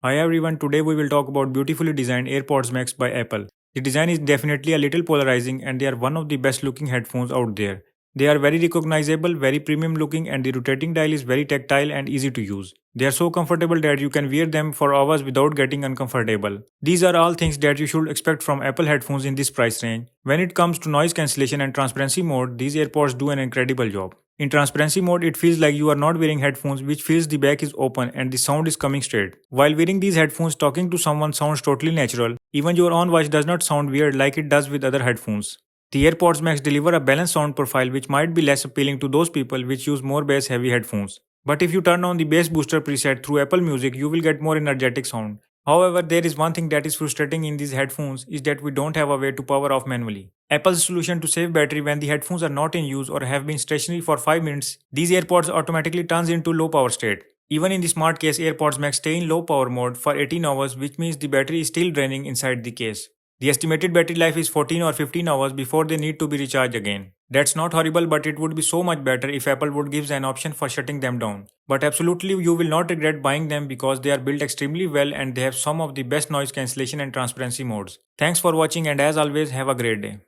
Hi everyone, today we will talk about beautifully designed AirPods Max by Apple. The design is definitely a little polarizing and they are one of the best looking headphones out there. They are very recognizable, very premium looking and the rotating dial is very tactile and easy to use. They are so comfortable that you can wear them for hours without getting uncomfortable. These are all things that you should expect from Apple headphones in this price range. When it comes to noise cancellation and transparency mode, these AirPods do an incredible job. In transparency mode, it feels like you are not wearing headphones, which feels the back is open and the sound is coming straight. While wearing these headphones, talking to someone sounds totally natural. Even your own voice does not sound weird like it does with other headphones. The AirPods Max deliver a balanced sound profile which might be less appealing to those people which use more bass heavy headphones. But if you turn on the bass booster preset through Apple Music, you will get more energetic sound. However, there is one thing that is frustrating in these headphones is that we don't have a way to power off manually. Apple's solution to save battery when the headphones are not in use or have been stationary for 5 minutes, these AirPods automatically turns into low power state. Even in the smart case, AirPods Max stay in low power mode for 18 hours, which means the battery is still draining inside the case. The estimated battery life is 14 or 15 hours before they need to be recharged again. That's not horrible, but it would be so much better if Apple would give an option for shutting them down. But absolutely you will not regret buying them because they are built extremely well and they have some of the best noise cancellation and transparency modes. Thanks for watching and as always have a great day.